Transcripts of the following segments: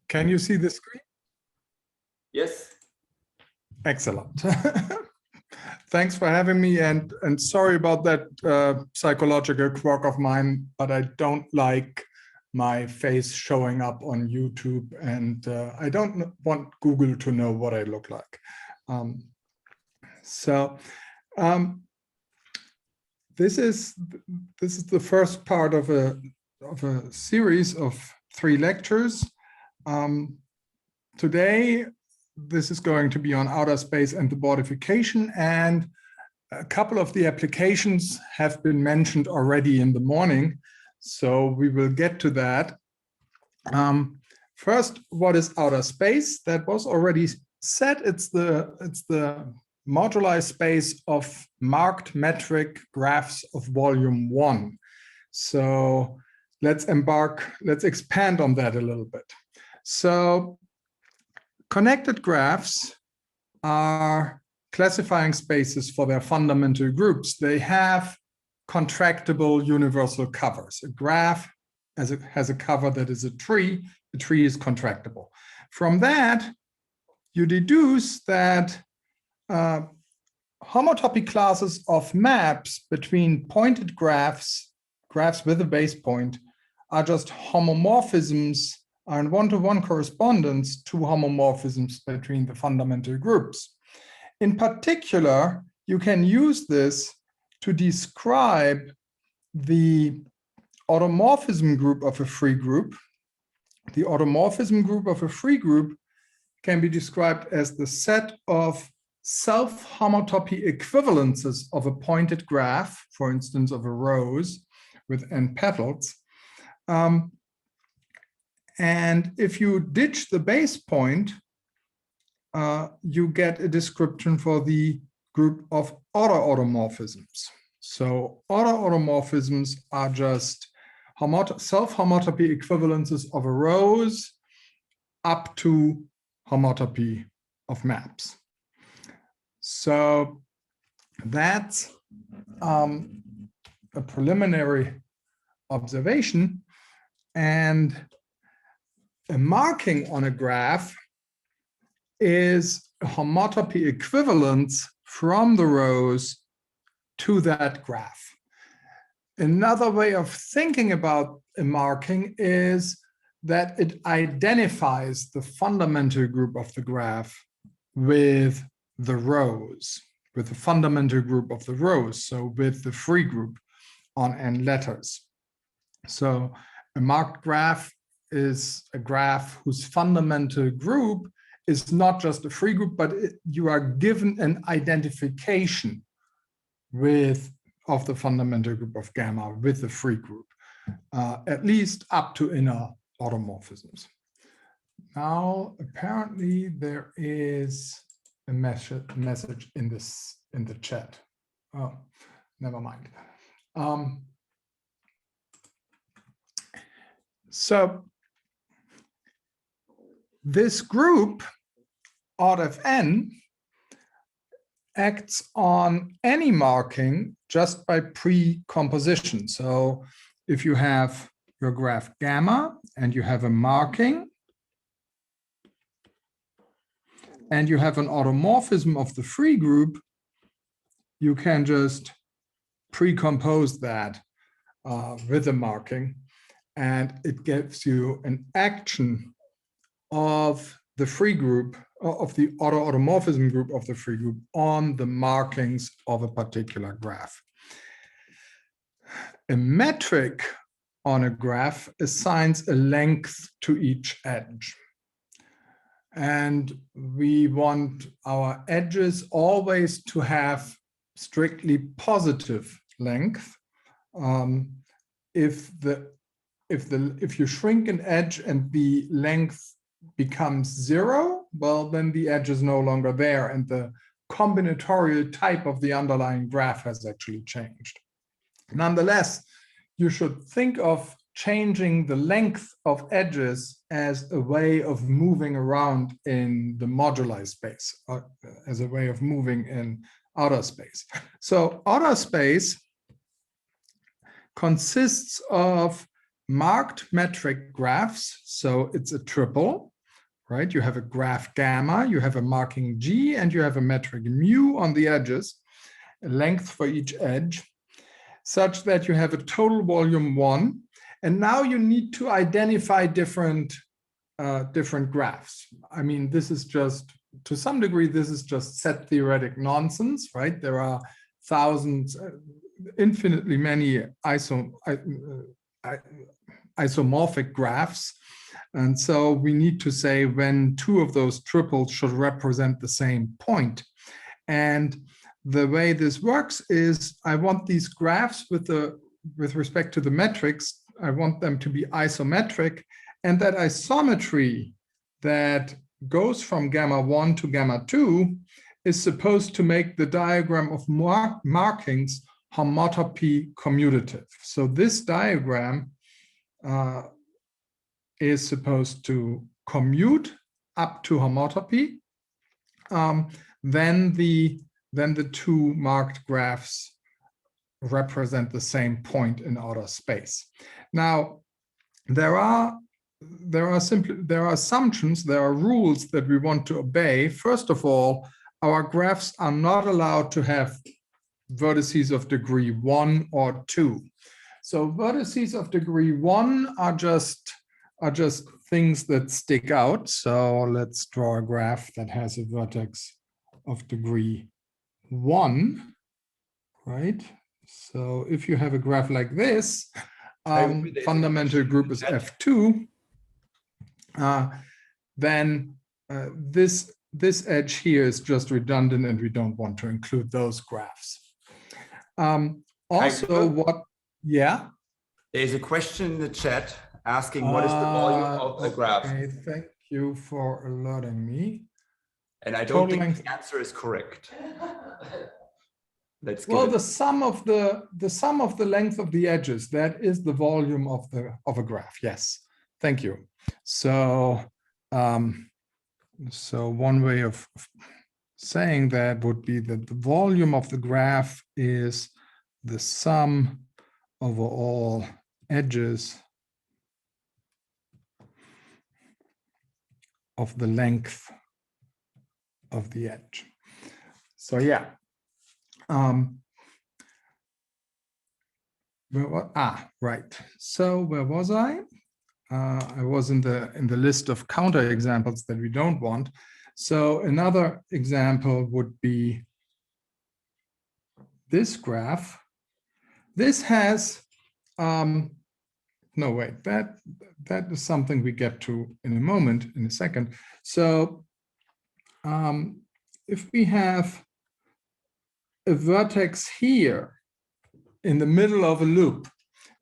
Can you see the screen? Yes. Excellent. Thanks for having me, and sorry about that psychological quirk of mine, but I don't like my face showing up on YouTube, and I don't want Google to know what I look like. This is the first part of a series of 3 lectures. Today, this is going to be on outer space and the bordification, and a couple of the applications have been mentioned already in the morning, so we will get to that. First, what is outer space? That was already said. It's the moduli space of marked metric graphs of volume 1. So let's expand on that a little bit. So connected graphs are classifying spaces for their fundamental groups. They have contractible universal covers. A graph has a cover that is a tree. The tree is contractible. From that, you deduce that homotopy classes of maps between pointed graphs with a base point, are just homomorphisms, are in one-to-one correspondence to homomorphisms between the fundamental groups. In particular, you can use this to describe the automorphism group of a free group. The automorphism group of a free group can be described as the set of self-homotopy equivalences of a pointed graph, for instance, of a rose with n petals. And if you ditch the base point, you get a description for the group of order automorphisms. So order automorphisms are just self-homotopy equivalences of a rose up to homotopy of maps. So that's a preliminary observation, and a marking on a graph is a homotopy equivalence from the rows to that graph. Another way of thinking about a marking is that it identifies the fundamental group of the graph with the rows, with the fundamental group of the rows, so with the free group on n letters. So a marked graph is a graph whose fundamental group is not just a free group, but you are given an identification of the fundamental group of gamma with the free group, at least up to inner automorphisms. Now, apparently there is a message in the chat. Oh, never mind. So this group, odd of n, acts on any marking just by pre-composition. So if you have your graph gamma and you have a marking and you have an automorphism of the free group, you can just pre-compose that with a marking, and it gives you an action of the free group, of the automorphism group of the free group on the markings of a particular graph. A metric on a graph assigns a length to each edge. And we want our edges always to have strictly positive length. If you shrink an edge and the length becomes 0, well, then the edge is no longer there, and the combinatorial type of the underlying graph has actually changed. Nonetheless, you should think of changing the length of edges as a way of moving around in the moduli space, as a way of moving in outer space. So outer space consists of marked metric graphs, so it's a triple. right? You have a graph gamma, you have a marking G, and you have a metric mu on the edges, a length for each edge, such that you have a total volume 1. And now you need to identify different graphs. I mean, this is just, to some degree, this is just set theoretic nonsense, right? There are thousands, infinitely many isomorphic graphs. And so we need to say when two of those triples should represent the same point. And the way this works is I want these graphs with respect to the metrics, I want them to be isometric, and that isometry that goes from gamma 1 to gamma 2 is supposed to make the diagram of markings homotopy commutative. So this diagram is supposed to commute up to homotopy. Then the two marked graphs represent the same point in outer space. Now, there are assumptions, there are rules that we want to obey. First of all, our graphs are not allowed to have vertices of degree 1 or 2. So vertices of degree 1 are just things that stick out. So let's draw a graph that has a vertex of degree 1, right? So if you have a graph like this, fundamental group is F2, then this edge here is just redundant and we don't want to include those graphs. Yeah? There's a question in the chat asking what is the volume of the graph? Okay, thank you for alerting me. And I don't think the answer is correct. Well, the sum of the length of the edges, that is the volume of a graph. Yes, thank you. So so one way of saying that would be that the volume of the graph is the sum over all edges of the length of the edge. So yeah. Right. So where was I? I was in the list of counterexamples that we don't want. So another example would be this graph. This has no wait, that is something we get to in a moment, in a second. So if we have a vertex here in the middle of a loop,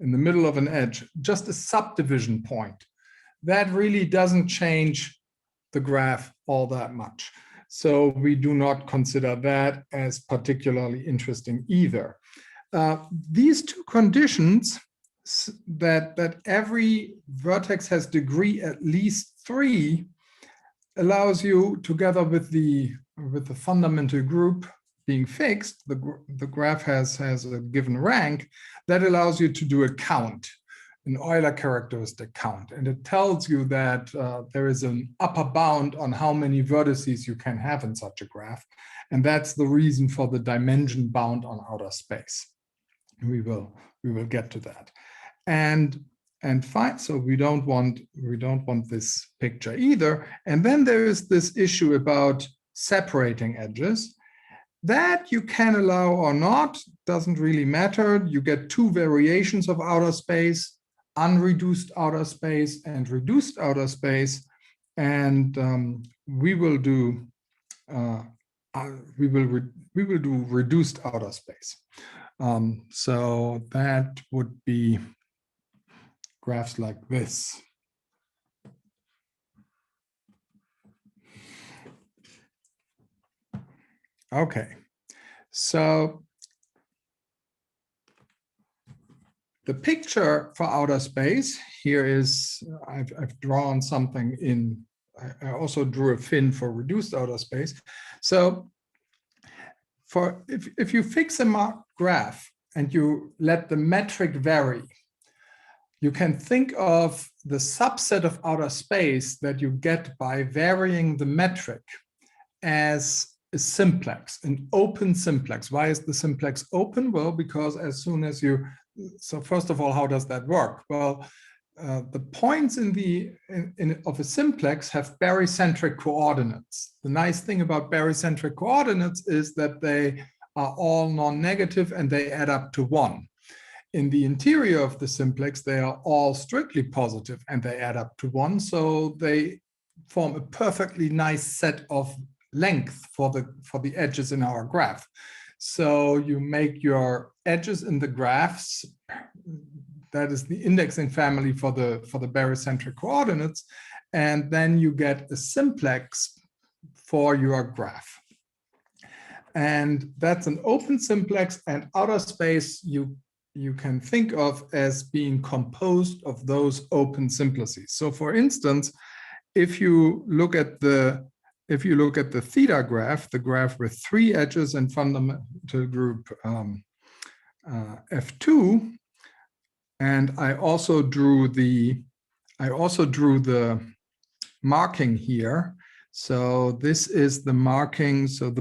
in the middle of an edge, just a subdivision point, that really doesn't change the graph all that much. So we do not consider that as particularly interesting either. These two conditions, that every vertex has degree at least 3, allows you, together with the fundamental group being fixed, the graph has a given rank, that allows you to do a count, an Euler characteristic count. And it tells you that there is an upper bound on how many vertices you can have in such a graph. And that's the reason for the dimension bound on outer space. We will get to that. And fine, so we don't want this picture either. And then there is this issue about separating edges. That you can allow or not, doesn't really matter. You get 2 variations of outer space, unreduced outer space and reduced outer space. And we will do reduced outer space. So that would be graphs like this. Okay, so the picture for outer space here is, I've drawn something in, I also drew a fin for reduced outer space. So if you fix a graph and you let the metric vary, you can think of the subset of outer space that you get by varying the metric as a simplex, an open simplex. Why is the simplex open? Well, because as soon as you, so first of all, how does that work? Well, the points of a simplex have barycentric coordinates. The nice thing about barycentric coordinates is that they are all non-negative and they add up to 1. In the interior of the simplex, they are all strictly positive and they add up to 1. So they form a perfectly nice set of length for the edges in our graph. So you make your edges in the graphs, that is the indexing family for the barycentric coordinates, and then you get a simplex for your graph. And that's an open simplex, and outer space you can think of as being composed of those open simplices. So for instance, if you look at the theta graph, the graph with 3 edges and fundamental group F2, and I also drew the marking here. So this is the marking. So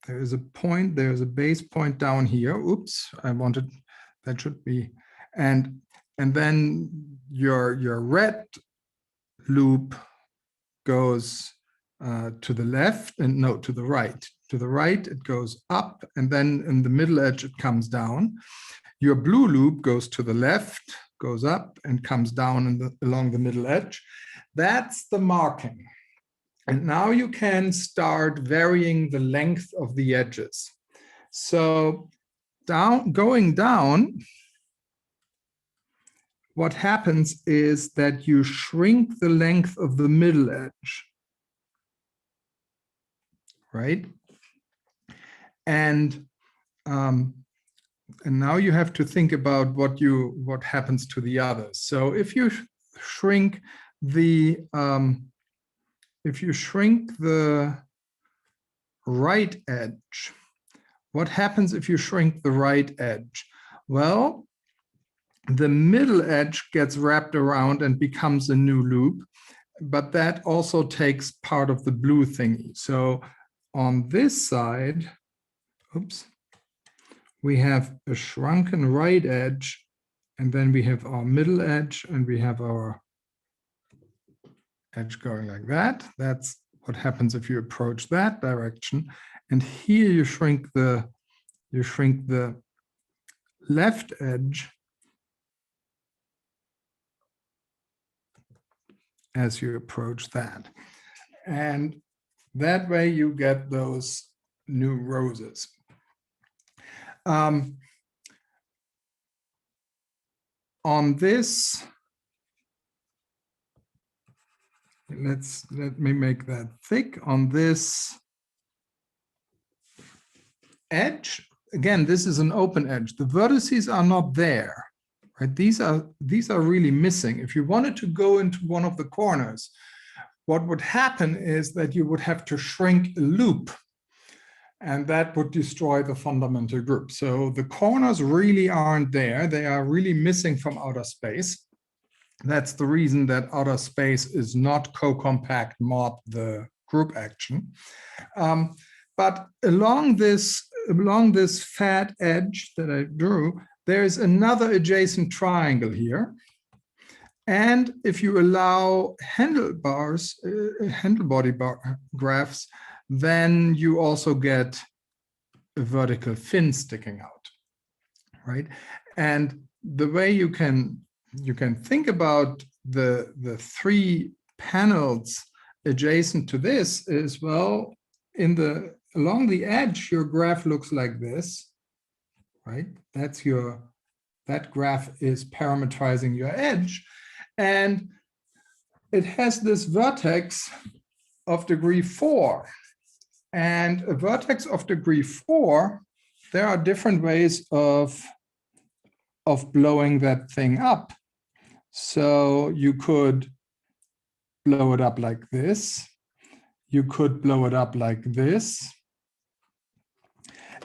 there is a point, there's a base point down here. Oops, that should be, and then your red loop goes to the left, and no, to the right. To the right, it goes up, and then in the middle edge, it comes down. Your blue loop goes to the left, goes up, and comes down along the middle edge. That's the marking. And now you can start varying the length of the edges. So going down, what happens is that you shrink the length of the middle edge, right? And now you have to think about what happens to the others. So if you shrink the right edge, what happens if you shrink the right edge? Well, the middle edge gets wrapped around and becomes a new loop, but that also takes part of the blue thingy. So on this side, oops, we have a shrunken right edge, and then we have our middle edge, and we have our edge going like that. That's what happens if you approach that direction. And here you shrink the left edge as you approach that. And that way you get those new roses. On this, let me make that thick. On this edge, again, this is an open edge. The vertices are not there, right? These are really missing. If you wanted to go into one of the corners, what would happen is that you would have to shrink a loop, and that would destroy the fundamental group. So the corners really aren't there. They are really missing from outer space. That's the reason that outer space is not co-compact mod the group action. But along this fat edge that I drew, there's another adjacent triangle here. And if you allow handle-body graphs, then you also get a vertical fin sticking out, right? And the way you can think about the 3 panels adjacent to this is, well, along the edge, your graph looks like this, right? That graph is parametrizing your edge, and it has this vertex of degree 4. And a vertex of degree 4, there are different ways of blowing that thing up. So you could blow it up like this. You could blow it up like this.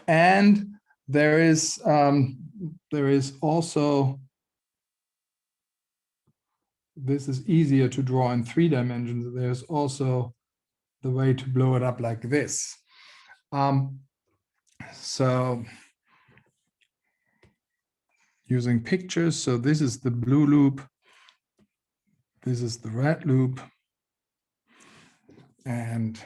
And there is also this is easier to draw in 3 dimensions. There's also the way to blow it up like this. So using pictures, so this is the blue loop, this is the red loop, and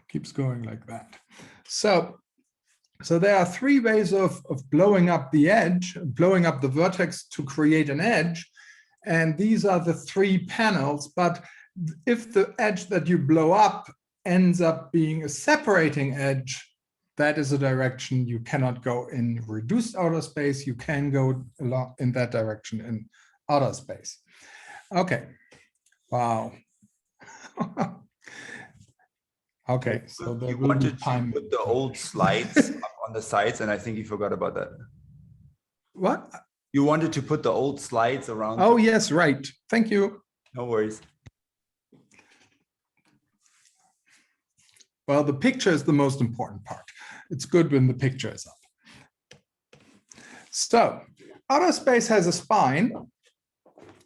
keeps going like that. So there are 3 ways of blowing up the edge, blowing up the vertex to create an edge. And these are the 3 panels. But if the edge that you blow up ends up being a separating edge, that is a direction you cannot go in reduced outer space. You can go in that direction in outer space. Okay. Wow. Okay, so there you will wanted be time. to put the old slides up on the sides, and I think you forgot about that. What? You wanted to put the old slides around. Oh, yes, right. Thank you. No worries. Well, the picture is the most important part. It's good when the picture is up. So, outer space has a spine.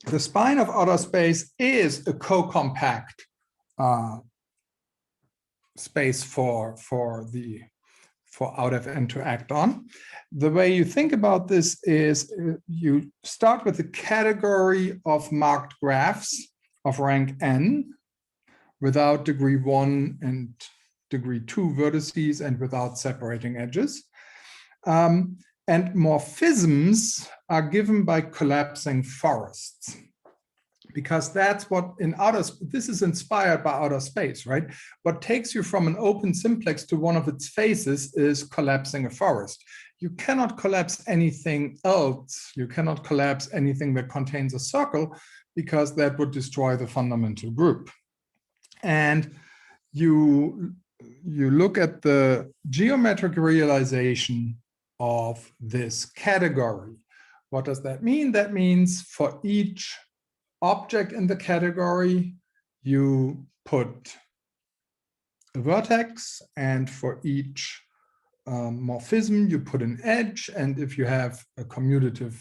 The spine of outer space is a co-compact space for out-of-n to act on. The way you think about this is you start with a category of marked graphs of rank n without degree 1 and degree 2 vertices and without separating edges. And morphisms are given by collapsing forests, because that's what in this is inspired by outer space, right? What takes you from an open simplex to one of its faces is collapsing a forest. You cannot collapse anything else. You cannot collapse anything that contains a circle, because that would destroy the fundamental group. And you look at the geometric realization of this category. What does that mean? That means for each object in the category, you put a vertex, and for each morphism, you put an edge. And if you have a commutative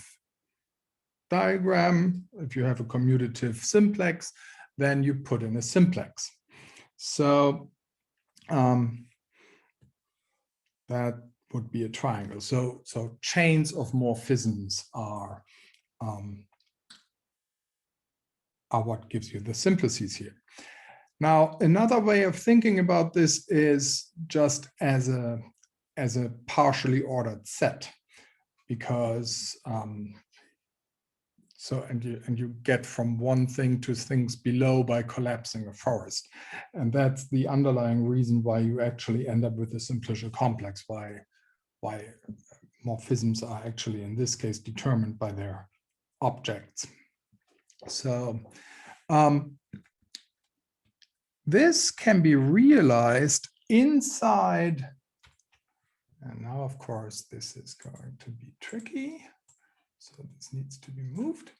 diagram, if you have a commutative simplex, then you put in a simplex. So that would be a triangle. So chains of morphisms are what gives you the simplices here. Now, another way of thinking about this is just as a partially ordered set, because you get from one thing to things below by collapsing a forest, and that's the underlying reason why you actually end up with a simplicial complex. Why morphisms are actually in this case determined by their objects. So this can be realized inside, and now of course this is going to be tricky, so this needs to be moved.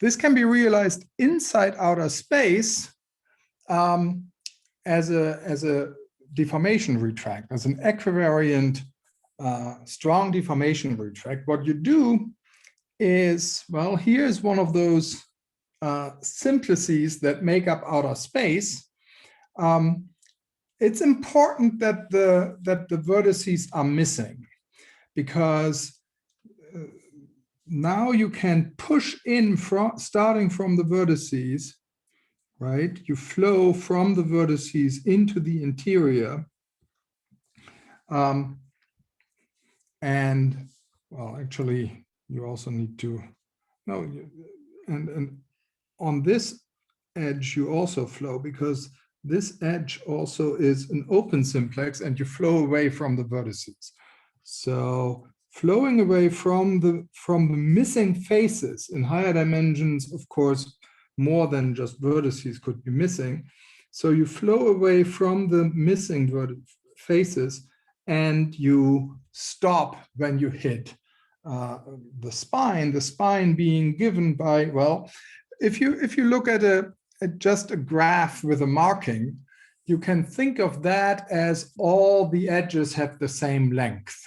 This can be realized inside outer space as a deformation retract, as an equivariant strong deformation retract. What you do is, well, here's one of those simplices that make up outer space. It's important that the vertices are missing, because now you can push in starting from the vertices, right? You flow from the vertices into the interior. And well, actually, you also need to, and on this edge, you also flow, because this edge also is an open simplex, and you flow away from the vertices. So flowing away from the missing faces in higher dimensions, of course, more than just vertices could be missing. So you flow away from the missing faces, and you stop when you hit the spine being given by, well, if you look at just a graph with a marking, you can think of that as all the edges have the same length.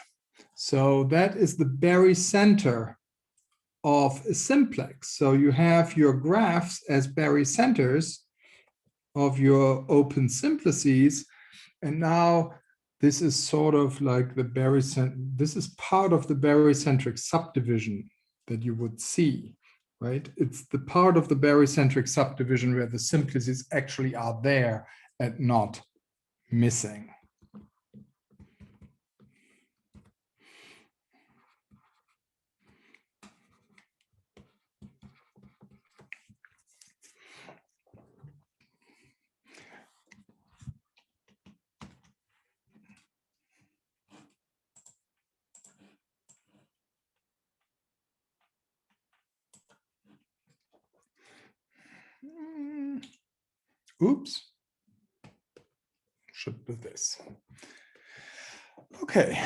So that is the barycenter of a simplex. So you have your graphs as barycenters of your open simplices. And now this is sort of like the this is part of the barycentric subdivision that you would see, right? It's the part of the barycentric subdivision where the simplices actually are there and not missing. Oops, should do this. Okay,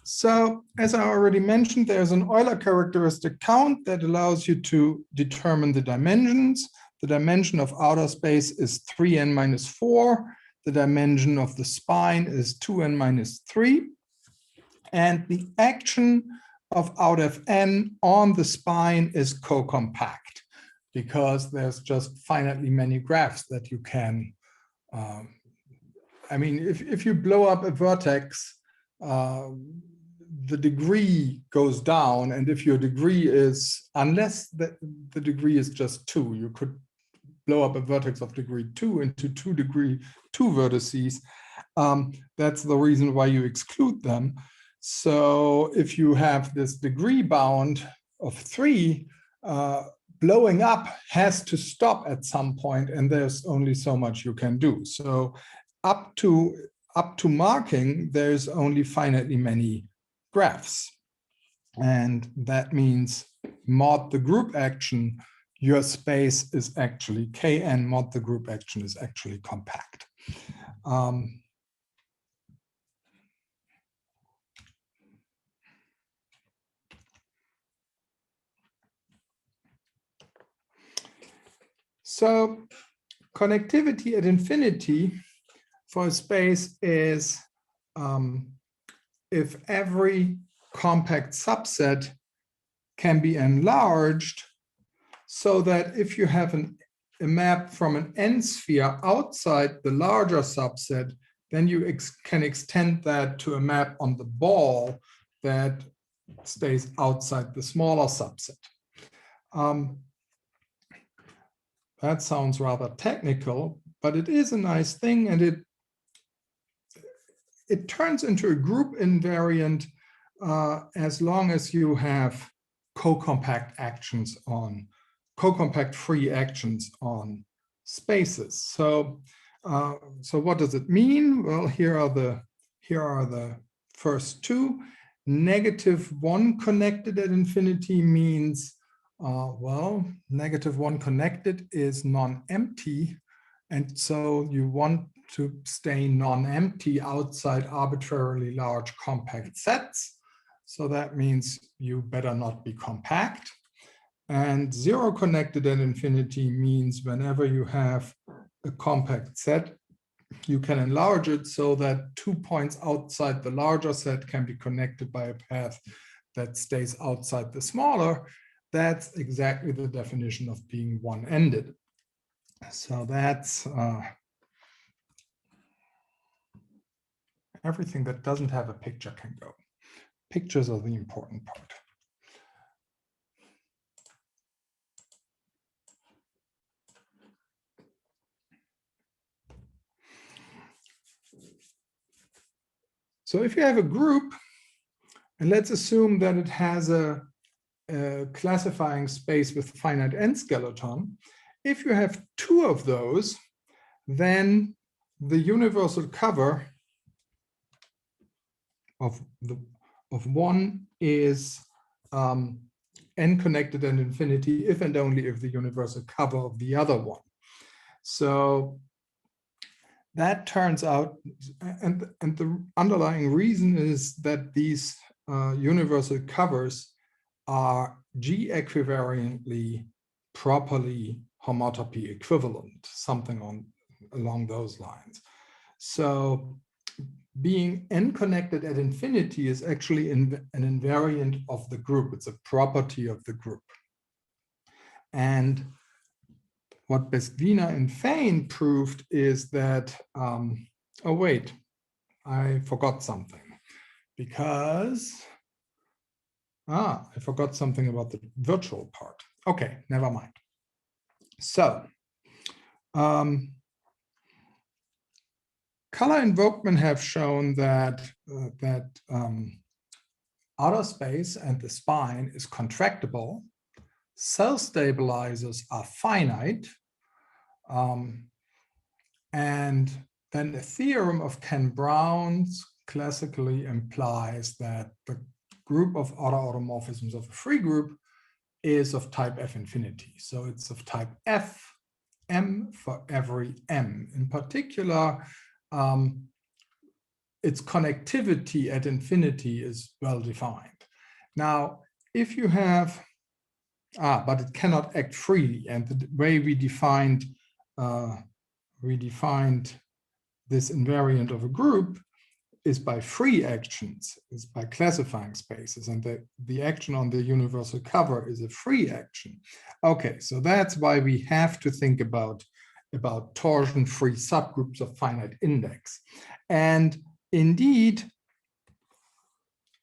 so as I already mentioned, there's an Euler characteristic count that allows you to determine the dimensions. The dimension of outer space is 3n minus 4. The dimension of the spine is 2n minus 3. And the action of out Fn on the spine is co-compact, because there's just finitely many graphs that you can, I mean, if you blow up a vertex, the degree goes down, and if your degree is, unless the degree is just 2, you could blow up a vertex of degree 2 into 2 vertices. That's the reason why you exclude them. So if you have this degree bound of 3, blowing up has to stop at some point, and there's only so much you can do. So up to marking, there's only finitely many graphs. And that means mod the group action, your space is actually Kn mod the group action is actually compact. So connectivity at infinity for a space is if every compact subset can be enlarged, so that if you have a map from an n sphere outside the larger subset, then you can extend that to a map on the ball that stays outside the smaller subset. That sounds rather technical, but it is a nice thing, and it turns into a group invariant as long as you have co-compact free actions on spaces. So what does it mean? Well, here are the first two. -1 connected at infinity means well, -1 connected is non-empty, and so you want to stay non-empty outside arbitrarily large compact sets. So that means you better not be compact. And 0 connected at infinity means whenever you have a compact set, you can enlarge it so that 2 points outside the larger set can be connected by a path that stays outside the smaller. That's exactly the definition of being one-ended. So that's everything that doesn't have a picture can go. Pictures are the important part. So if you have a group, and let's assume that it has a classifying space with finite n skeleton, if you have 2 of those, then the universal cover of one is n connected at infinity if and only if the universal cover of the other one. So that turns out, and the underlying reason is that these universal covers are G equivariantly properly homotopy equivalent, something along those lines. So being n connected at infinity is actually an invariant of the group. It's a property of the group. And what Bestvina and Fein proved is that, oh wait, I forgot something, because, I forgot something about the virtual part. Okay, never mind. So, Color and Vogtman have shown that outer space and the spine is contractible. Cell stabilizers are finite. And then the theorem of Ken-Brown's classically implies that the group of outer automorphisms of a free group is of type F infinity. So it's of type F, M for every M. In particular, its connectivity at infinity is well defined. Now, if you have, but it cannot act freely. And the way we defined this invariant of a group is by free actions, is by classifying spaces, and the action on the universal cover is a free action. Okay, so that's why we have to think about torsion-free subgroups of finite index. And indeed,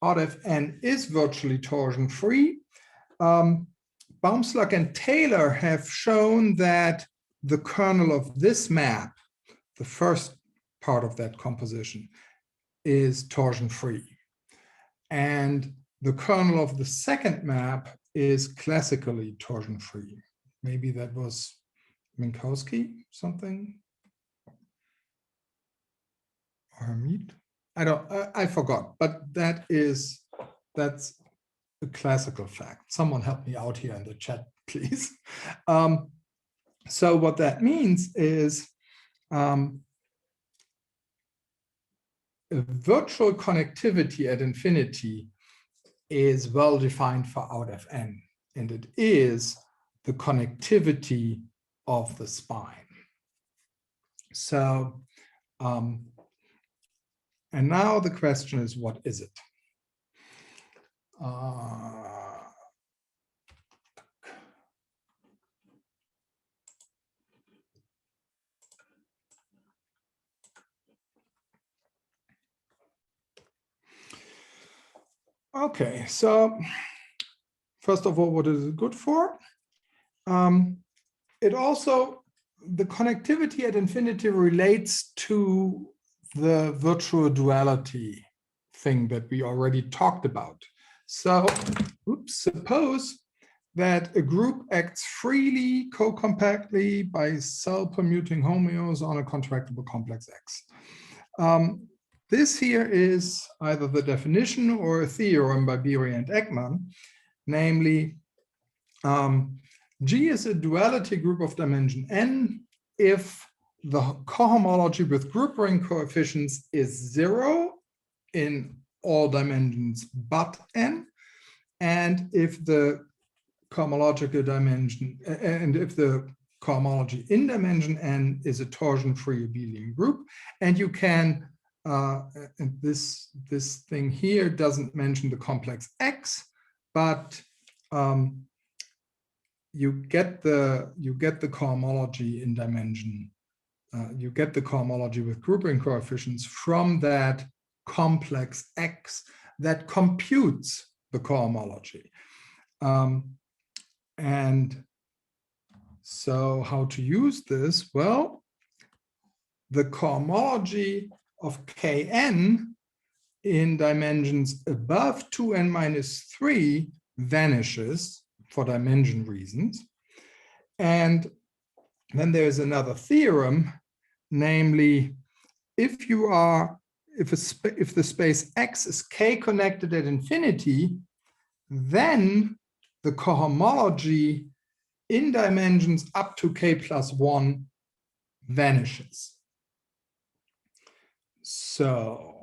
ODFN is virtually torsion-free. Baumschlag and Taylor have shown that the kernel of this map, the first part of that composition, is torsion-free. And the kernel of the second map is classically torsion-free. Maybe that was Minkowski, something? Or Hermite? I forgot, but that's a classical fact. Someone help me out here in the chat, please. So what that means is a virtual connectivity at infinity is well defined for out of n, and it is the connectivity of the spine. So, and now the question is, what is it? Okay, so first of all, what is it good for? It also, the connectivity at infinity relates to the virtual duality thing that we already talked about. So, suppose that a group acts freely, co-compactly by cell-permuting homeos on a contractible complex X. This here is either the definition or a theorem by Beery and Ekman, namely, G is a duality group of dimension n if the cohomology with group ring coefficients is 0 in all dimensions but n, and if the cohomological dimension, and if the cohomology in dimension n is a torsion-free abelian group. And you can, and this thing here doesn't mention the complex X, but you get the cohomology in dimension. You get the cohomology with group ring coefficients from that complex X that computes the cohomology. And so how to use this? Well, the cohomology of Kn in dimensions above 2n minus 3 vanishes for dimension reasons. And then there's another theorem, namely, if the space X is K connected at infinity, then the cohomology in dimensions up to K plus 1 vanishes. So,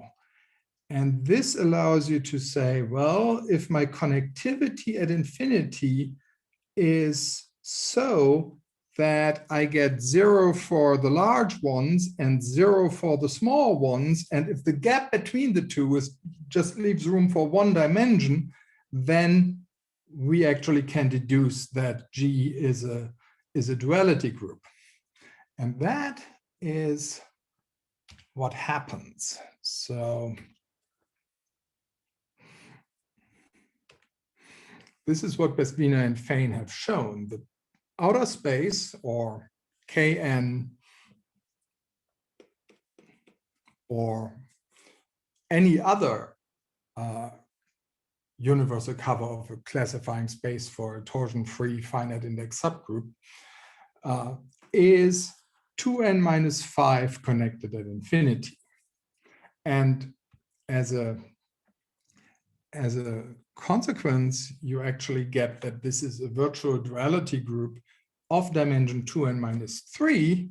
And this allows you to say, well, if my connectivity at infinity is so that I get 0 for the large ones and 0 for the small ones, and if the gap between the two is just leaves room for one dimension, then we actually can deduce that G is a duality group. And that is what happens. So this is what Besvina and Fein have shown. The outer space, or Kn, or any other universal cover of a classifying space for a torsion-free finite index subgroup, is 2n minus 5 connected at infinity. And as a consequence, you actually get that this is a virtual duality group of dimension 2n minus 3.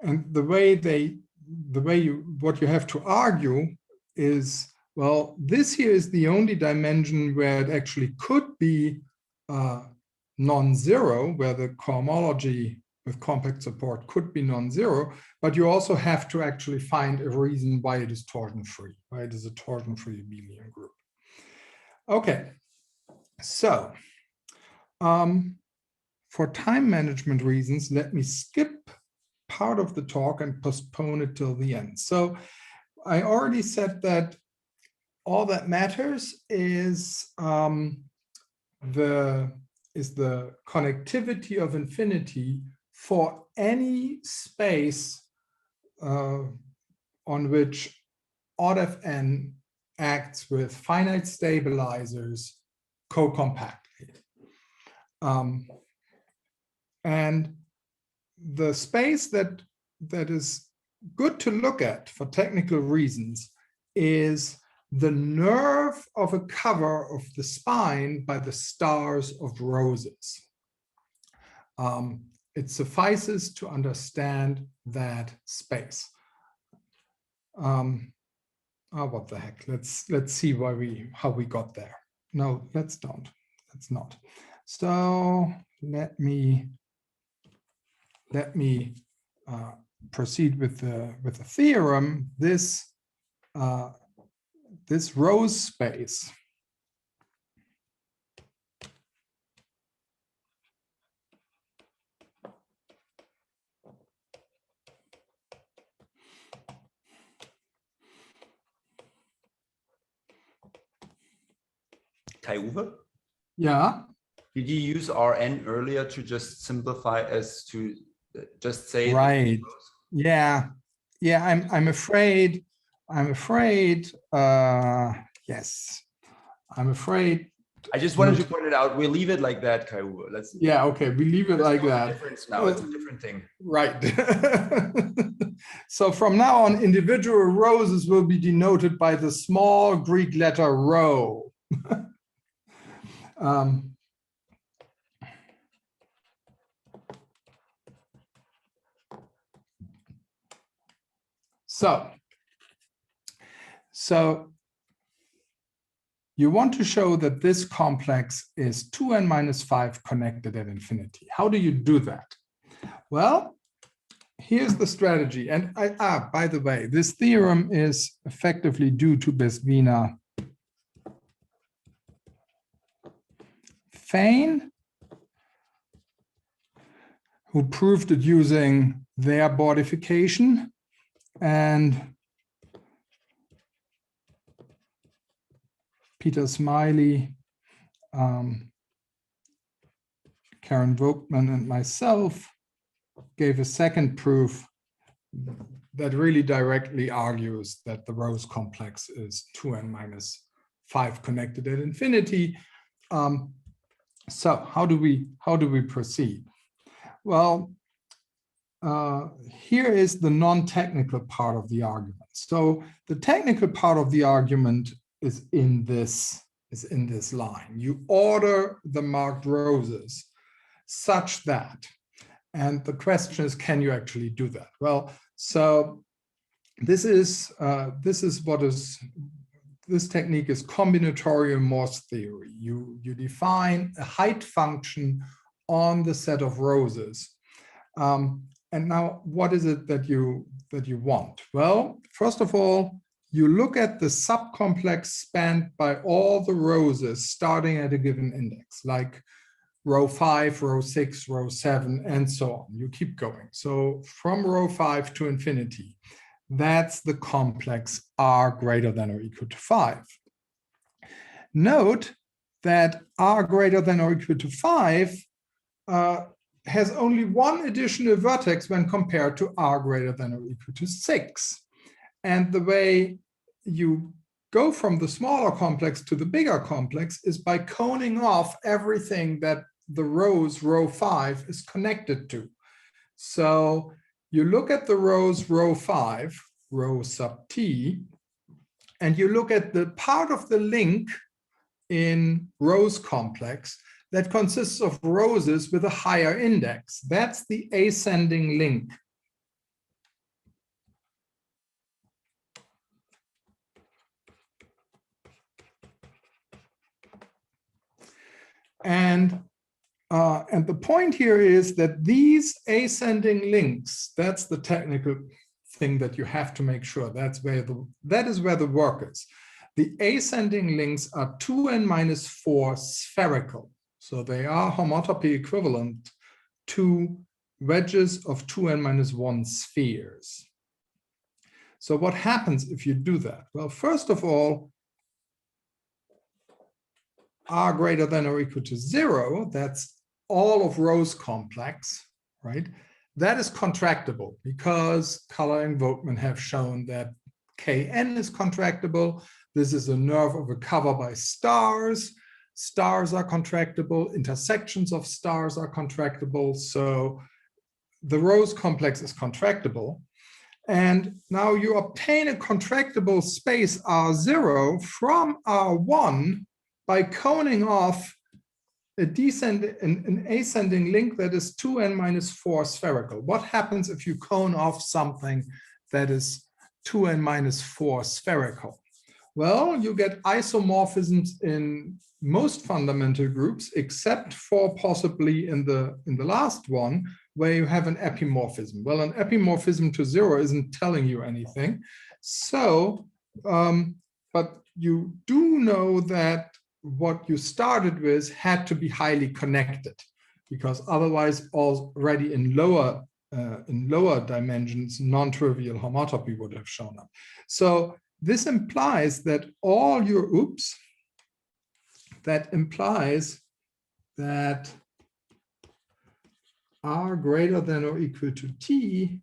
And what you have to argue is, well, this here is the only dimension where it actually could be non-zero, where the cohomology with compact support could be non-zero, but you also have to actually find a reason why it is torsion-free, why it is a torsion-free abelian group. Okay, so for time management reasons, let me skip part of the talk and postpone it till the end. So I already said that all that matters is the connectivity of infinity for any space on which odd Fn acts with finite stabilizers co-compactly. And the space that is good to look at for technical reasons is the nerve of a cover of the spine by the stars of roses. It suffices to understand that space. What the heck? Let's see how we got there. No, let's don't. Let's not. So let me proceed with the theorem. This rose space Kai-Uwe? Yeah. Did you use Rn earlier to just simplify as to just say right? Yeah. I'm afraid. Yes. I'm afraid. I just wanted to point it out. We'll leave it like that, Kai-Uwe. Let's. Yeah. Okay. We leave it like that. Difference now. It's a different thing. Right. So from now on, individual roses will be denoted by the small Greek letter rho. So you want to show that this complex is 2n minus 5 connected at infinity. How do you do that? Well, here's the strategy. And by the way, this theorem is effectively due to Besvina Fein, who proved it using their bordification, and Peter Smiley, Karen Vogtman, and myself gave a second proof that really directly argues that the Rose complex is 2n minus 5 connected at infinity. So how do we proceed? Well, here is the non-technical part of the argument. So the technical part of the argument is in this line. You order the marked roses such that, and the question is, can you actually do that? Well, so this is what is this technique is combinatorial Morse theory. You define a height function on the set of roses. And now, what is it that you want? Well, first of all, you look at the subcomplex spanned by all the roses starting at a given index, like row 5, row 6, row 7, and so on. You keep going. So from row 5 to infinity, that's the complex R greater than or equal to 5. Note that R greater than or equal to 5 has only one additional vertex when compared to R greater than or equal to 6. And the way you go from the smaller complex to the bigger complex is by coning off everything that the rows row 5 is connected to. So you look at the rows row 5, row sub t, and you look at the part of the link in rows complex that consists of roses with a higher index. That's the ascending link. And the point here is that these ascending links, that's the technical thing that you have to make sure. That is where the work is. The ascending links are 2n minus 4 spherical. So they are homotopy equivalent to wedges of 2n minus 1 spheres. So what happens if you do that? Well, first of all, R greater than or equal to 0, that's all of rows complex, right? That is contractible because Color and Voigtman have shown that Kn is contractible. This is a nerve of a cover by stars. Stars are contractible. Intersections of stars are contractible. So the rows complex is contractible. And now you obtain a contractible space R0 from R1 by coning off an ascending link that is 2n minus 4 spherical. What happens if you cone off something that is 2n minus 4 spherical? Well, you get isomorphisms in most fundamental groups, except for possibly in the last one, where you have an epimorphism. Well, an epimorphism to 0 isn't telling you anything. So, but you do know that what you started with had to be highly connected, because otherwise already in lower dimensions, non-trivial homotopy would have shown up. So this implies that all your, that implies that R greater than or equal to T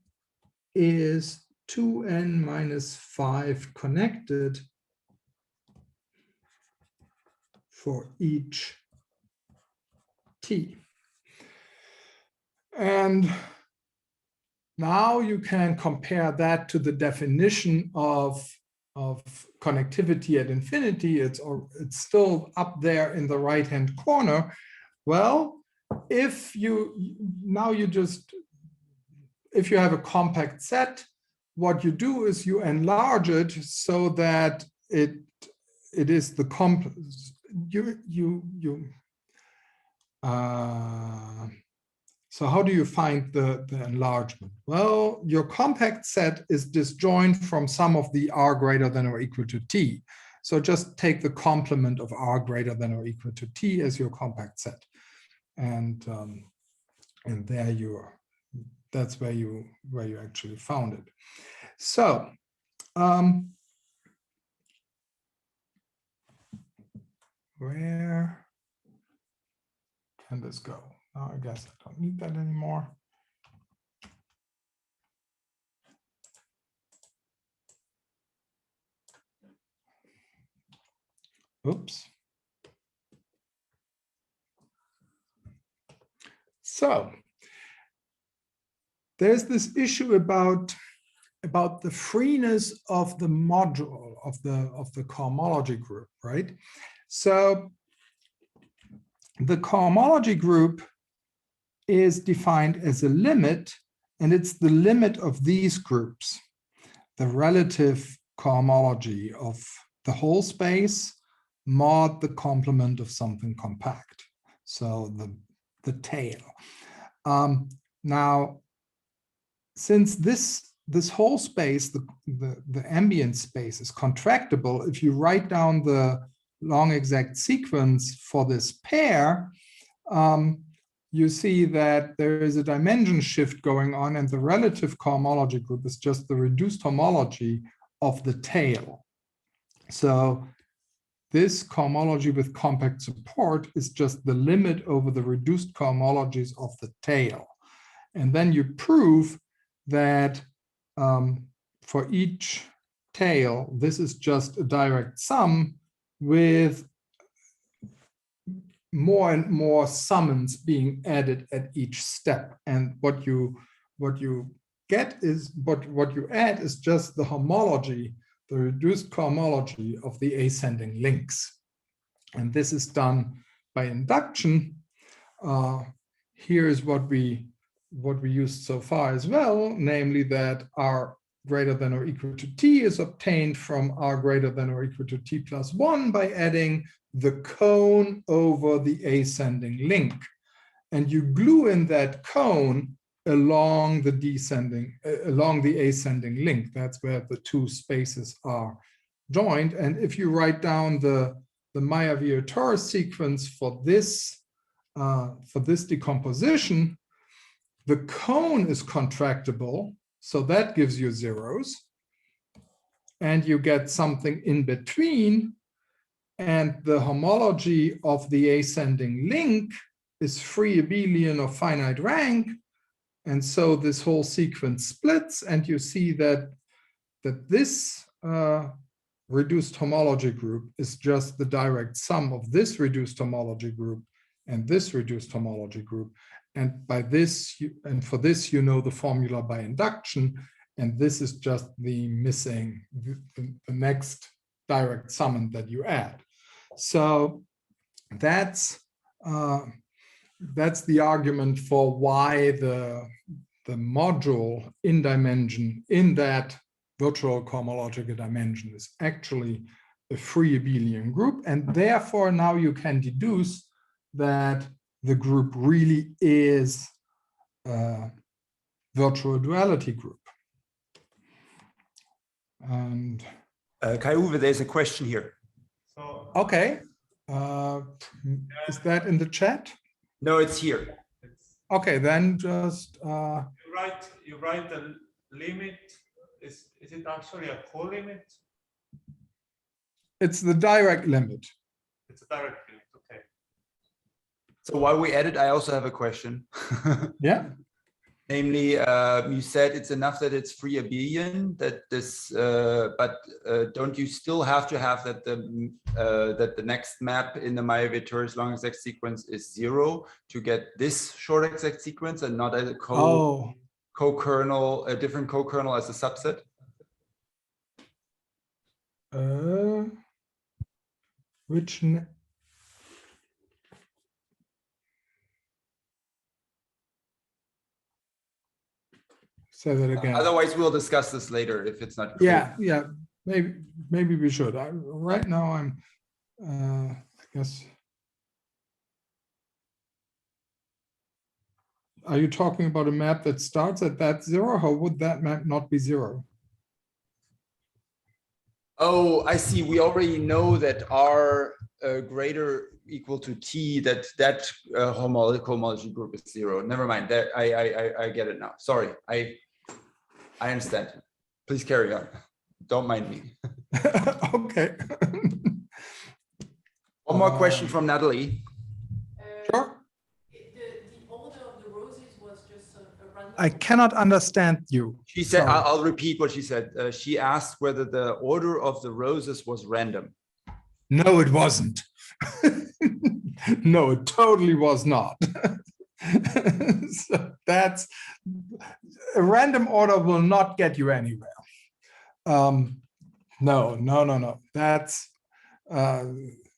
is 2n minus 5 connected for each T. And now you can compare that to the definition of connectivity at infinity. It's still up there in the right-hand corner. Well, if you have a compact set, what you do is you enlarge it so that it is the so how do you find the enlargement? Well, your compact set is disjoint from some of the R greater than or equal to T. So just take the complement of R greater than or equal to T as your compact set. And there you are. That's where you actually found it. So where can this go? Oh, I guess I don't need that anymore. Oops. So there's this issue about the freeness of the module of the cohomology group, right? So the cohomology group is defined as a limit, and it's the limit of these groups, the relative cohomology of the whole space mod the complement of something compact. So the tail. Now, since this whole space, the ambient space, is contractible, if you write down the long exact sequence for this pair, you see that there is a dimension shift going on, and the relative cohomology group is just the reduced homology of the tail. So this cohomology with compact support is just the limit over the reduced cohomologies of the tail. And then you prove that for each tail, this is just a direct sum with more and more summons being added at each step. And what you get is, what you add is just the homology, the reduced cohomology of the ascending links. And this is done by induction. Here is what we used so far as well, namely that R greater than or equal to T is obtained from R greater than or equal to T plus 1 by adding the cone over the ascending link. And you glue in that cone along the ascending link. That's where the two spaces are joined. And if you write down the Meyer-Vieux-Torres sequence for this decomposition, the cone is contractible, so that gives you zeros. And you get something in between, and the homology of the ascending link is free abelian of finite rank. And so this whole sequence splits, and you see that this reduced homology group is just the direct sum of this reduced homology group and this reduced homology group. And by this, and for this, you know the formula by induction, and this is just the missing, the next direct summand that you add. So that's the argument for why the module in dimension in that virtual cohomological dimension is actually a free abelian group, and therefore now you can deduce that the group really is a virtual duality group. And Kai-Uwe, there's a question here. So, okay, is that in the chat? No, it's here. Okay, then just you write the limit. Is it actually a co-limit? it's the direct limit. It's a direct limit. Okay. So while we edit, I also have a question. Yeah. Namely, you said it's enough that it's free abelian, that this, but don't you still have to have that the next map in the Meyer-Vieux-Torres long exact sequence is 0 to get this short exact sequence and not a co-kernel, a different co-kernel as a subset? Which? Say that again. Otherwise, we'll discuss this later if it's not clear. Yeah, maybe we should. Right now, I'm, I guess. Are you talking about a map that starts at that 0? How would that map not be 0? Oh, I see. We already know that R greater equal to T, that cohomology group is 0. Never mind. That I get it now. Sorry, I understand. Please carry on. Don't mind me. Okay. One more question from Natalie. Sure. The order of the roses was just a random. I cannot understand you. She said, Sorry. I'll repeat what she said. She asked whether the order of the roses was random. No, it wasn't. No, it totally was not. So that's a random order will not get you anywhere. No. That's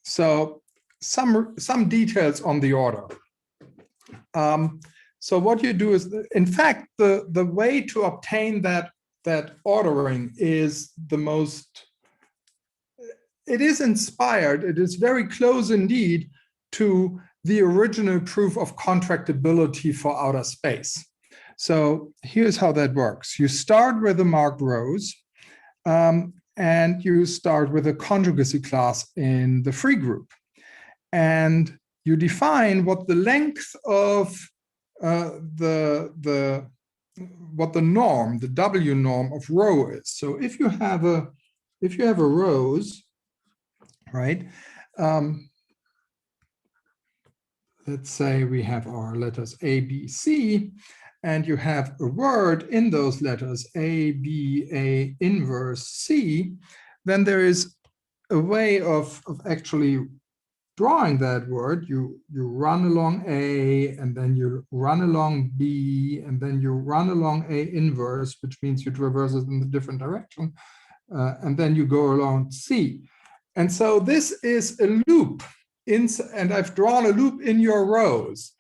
so some details on the order. So what you do is, in fact, the way to obtain that ordering is the most it is inspired, it is very close indeed to the original proof of contractibility for outer space. So here's how that works. You start with the marked rows, and you start with a conjugacy class in the free group. And you define what the length of what the norm, the W norm of row is. So if you have a rows, right? Let's say we have our letters A, B, C, and you have a word in those letters A, B, A, inverse C, then there is a way of actually drawing that word. You run along A, and then you run along B, and then you run along A inverse, which means you traverse it in a different direction, and then you go along C. And so this is a loop, and I've drawn a loop in your rows.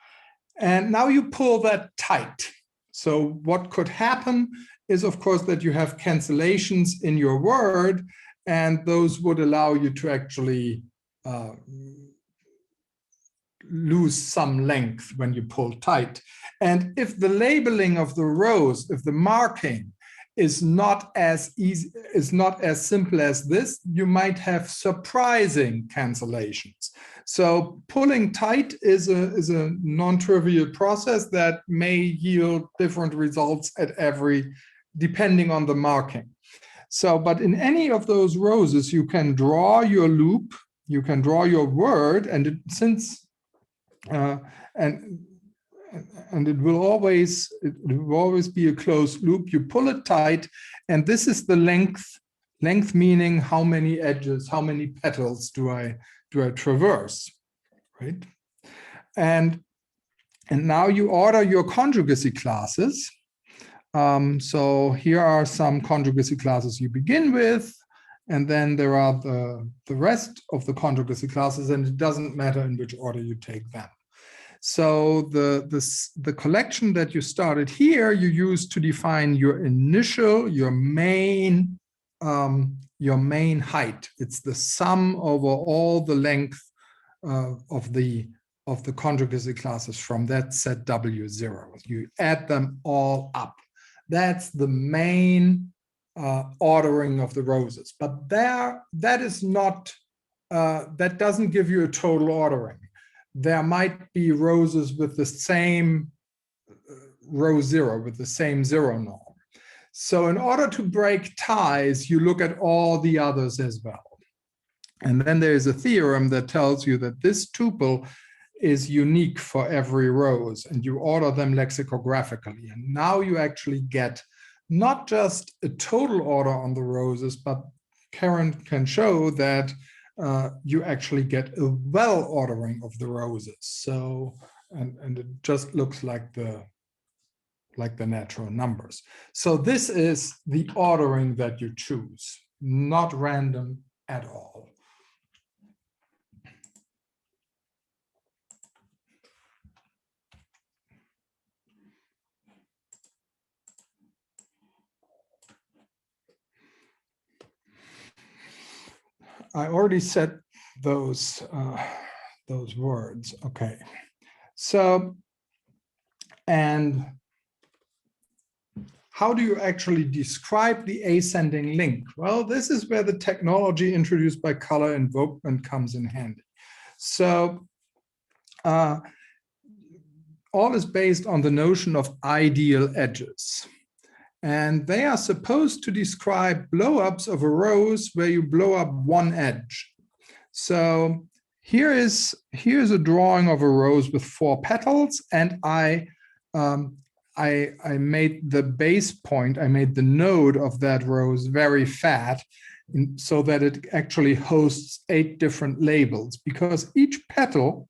And now you pull that tight. So what could happen is, of course, that you have cancellations in your word, and those would allow you to actually lose some length when you pull tight. And if the labeling of the rows, if the marking is not as easy, is not as simple as this, you might have surprising cancellations. So pulling tight is a non-trivial process that may yield different results at depending on the marking. So, but in any of those rows, you can draw your loop, you can draw your word, and it will always be a closed loop. You pull it tight, and this is the length meaning how many edges, how many petals do I traverse, right? And now you order your conjugacy classes. So here are some conjugacy classes you begin with, and then there are the rest of the conjugacy classes, and it doesn't matter in which order you take them. So the collection that you started here, you use to define your initial, your main height. It's the sum over all the length of the conjugacy classes from that set W0. You add them all up. That's the main ordering of the roses. But that is not, that doesn't give you a total ordering. There might be roses with the same row 0, with the same 0 norm. So in order to break ties, you look at all the others as well. And then there is a theorem that tells you that this tuple is unique for every rose, and you order them lexicographically. And now you actually get not just a total order on the roses, but Karen can show that you actually get a well ordering of the roses. So, and it just looks like the natural numbers. So this is the ordering that you choose, not random at all. I already said those words. Okay. So, and how do you actually describe the ascending link? Well, this is where the technology introduced by color invokement comes in handy. So all is based on the notion of ideal edges. And they are supposed to describe blow-ups of a rose where you blow up one edge. So here's a drawing of a rose with 4 petals, and I made the base point, I made the node of that rose very fat so that it actually hosts 8 different labels, because each petal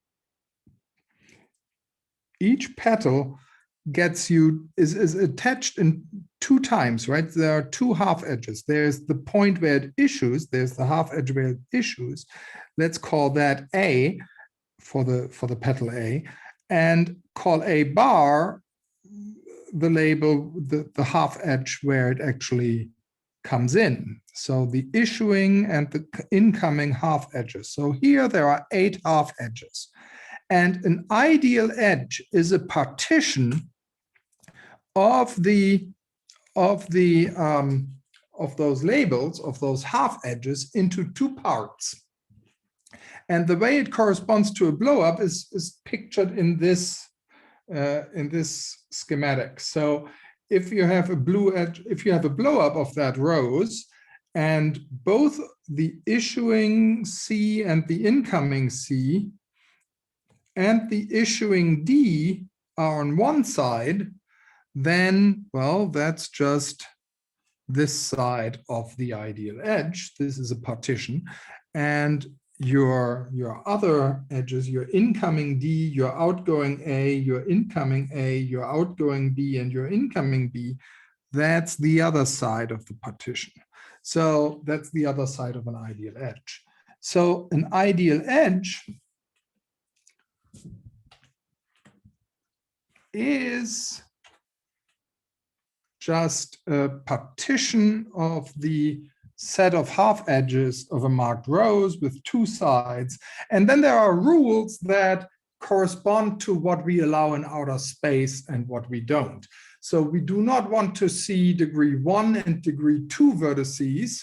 gets you, is attached in 2 times, right? There are 2 half edges. There's the point where it issues, there's the half edge where it issues. Let's call that A for the petal A, and call A bar the label, the half edge where it actually comes in. So the issuing and the incoming half edges. So here there are 8 half edges. And an ideal edge is a partition of those labels, of those half edges, into 2 parts. And the way it corresponds to a blow up is pictured in this schematic. So if you have a blue edge, if you have a blow up of that rose, and both the issuing C and the incoming C and the issuing D are on one side, then, well, that's just this side of the ideal edge. This is a partition. And your other edges, your incoming D, your outgoing A, your incoming A, your outgoing B, and your incoming B, that's the other side of the partition. So that's the other side of an ideal edge. So an ideal edge is just a partition of the set of half edges of a marked rose with 2 sides. And then there are rules that correspond to what we allow in outer space and what we don't. So we do not want to see degree 1 and degree 2 vertices.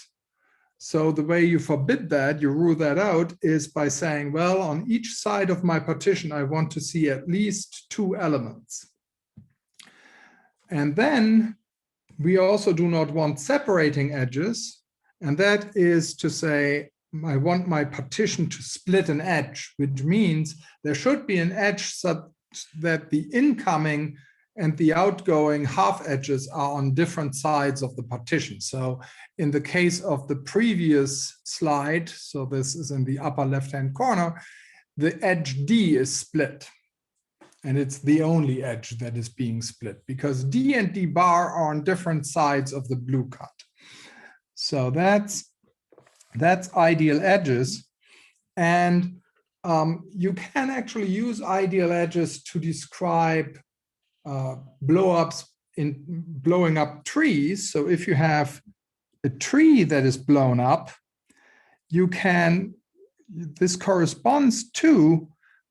So the way you forbid that, you rule that out, is by saying, well, on each side of my partition, I want to see at least 2 elements. And then we also do not want separating edges. And that is to say, I want my partition to split an edge, which means there should be an edge such that the incoming and the outgoing half edges are on different sides of the partition. So in the case of the previous slide, so this is in the upper left-hand corner, the edge D is split. And it's the only edge that is being split because D and D bar are on different sides of the blue cut. So that's ideal edges. And you can actually use ideal edges to describe blowing up trees. So if you have a tree that is blown up, this corresponds to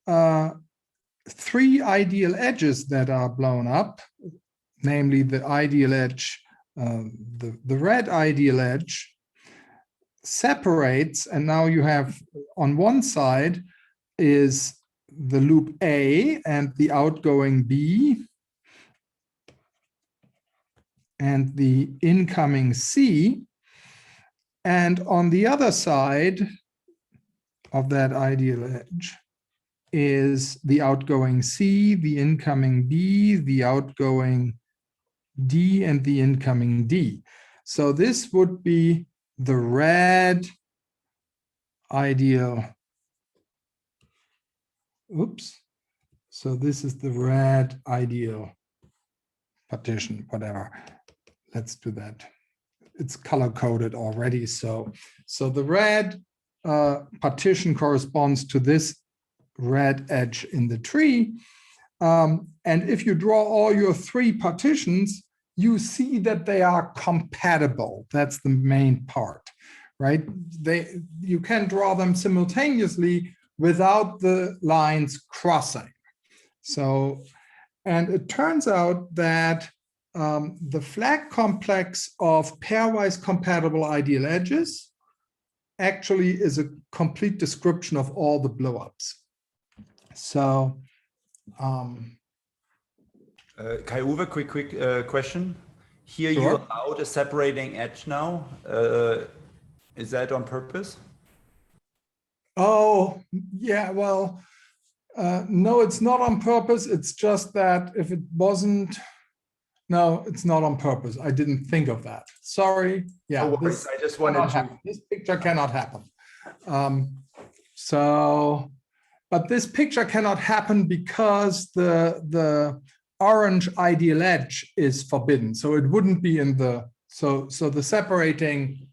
3 ideal edges that are blown up, namely the ideal edge, the red ideal edge separates, and now you have on one side is the loop A and the outgoing B and the incoming C, and on the other side of that ideal edge is the outgoing C, the incoming B, the outgoing D, and the incoming D. So this would be the red ideal. Oops. So this is the red ideal partition, whatever. Let's do that. It's color coded already. So the red partition corresponds to this red edge in the tree. And if you draw all your 3 partitions, you see that they are compatible. That's the main part, right? You can draw them simultaneously without the lines crossing. So, and it turns out that the flag complex of pairwise compatible ideal edges actually is a complete description of all the blowups. So, Kai-Uwe, quick question. Here Sure. you allowed a separating edge now. Is that on purpose? Oh, yeah, well, no, it's not on purpose. It's just that if it wasn't, no, it's not on purpose. I didn't think of that. Sorry. Yeah, No worries. I just wanted to. This picture cannot happen. But this picture cannot happen because the orange ideal edge is forbidden. So it wouldn't be in the, so the separating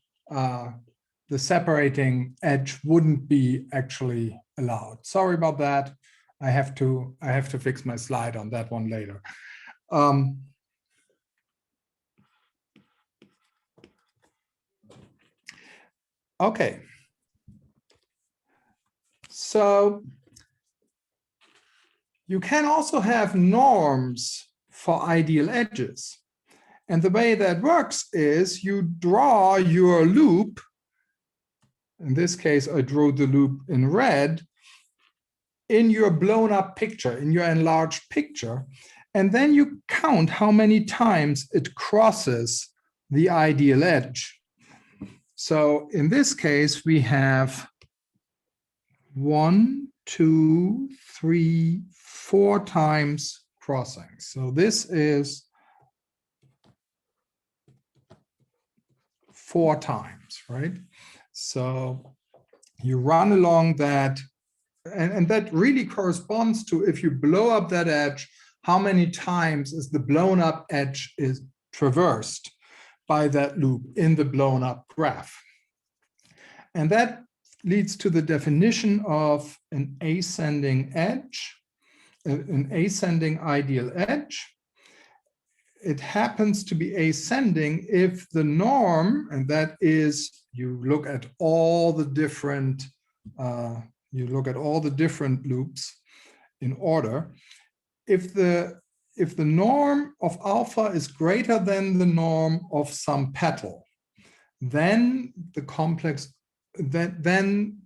edge wouldn't be actually allowed. Sorry about that. I have to fix my slide on that one later. Okay. So you can also have norms for ideal edges. And the way that works is you draw your loop. In this case, I drew the loop in red in your blown up picture, in your enlarged picture. And then you count how many times it crosses the ideal edge. So in this case, we have 1, 2, 3, 4 times crossing. So this is 4 times, right? So you run along that, and that really corresponds to, if you blow up that edge, how many times is the blown up edge is traversed by that loop in the blown up graph. And that leads to the definition of an ascending edge, an ascending ideal edge. It happens to be ascending if the norm, and that is, you look at all the different loops in order. If the norm of alpha is greater than the norm of some petal, then the complex, then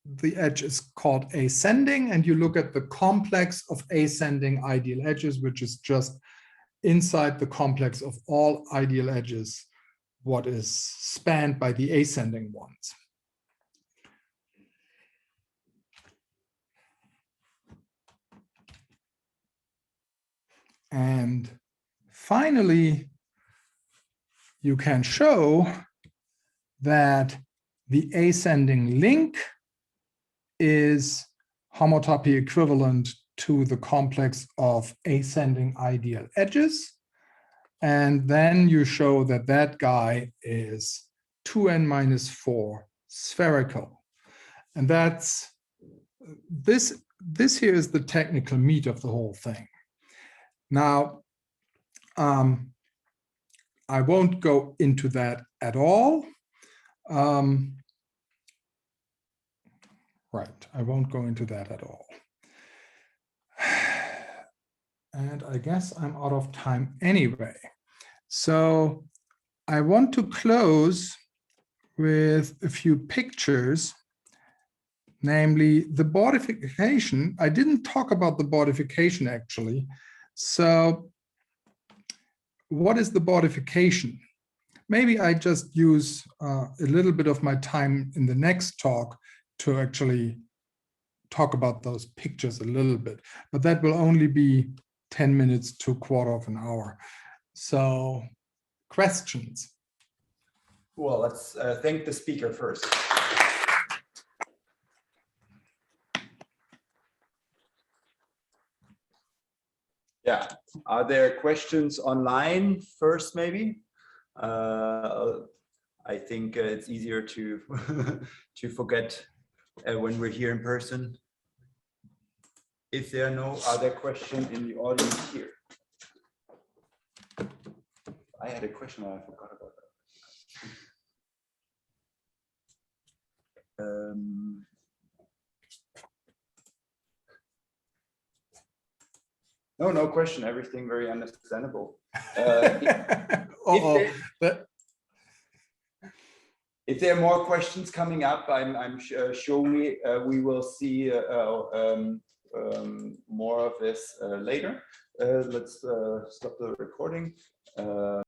the edge is called ascending, and you look at the complex of ascending ideal edges, which is just inside the complex of all ideal edges, what is spanned by the ascending ones. And finally, you can show that the ascending link is homotopy equivalent to the complex of ascending ideal edges. And then you show that that guy is 2n-4 spherical. And that's, this here is the technical meat of the whole thing. Now, I won't go into that at all. Right, I won't go into that at all. And I guess I'm out of time anyway. So I want to close with a few pictures, namely the bordification. I didn't talk about the bordification actually. So what is the bordification? Maybe I just use a little bit of my time in the next talk to actually talk about those pictures a little bit, but that will only be 10 minutes to a quarter of an hour. So questions? Well, let's thank the speaker first. Yeah, are there questions online first, maybe? I think it's easier to to forget when we're here in person. If there are no other questions in the audience here. I had a question, I forgot about that. No question. Everything very understandable. If there are more questions coming up, I'm sure we will see more of this later. Let's stop the recording.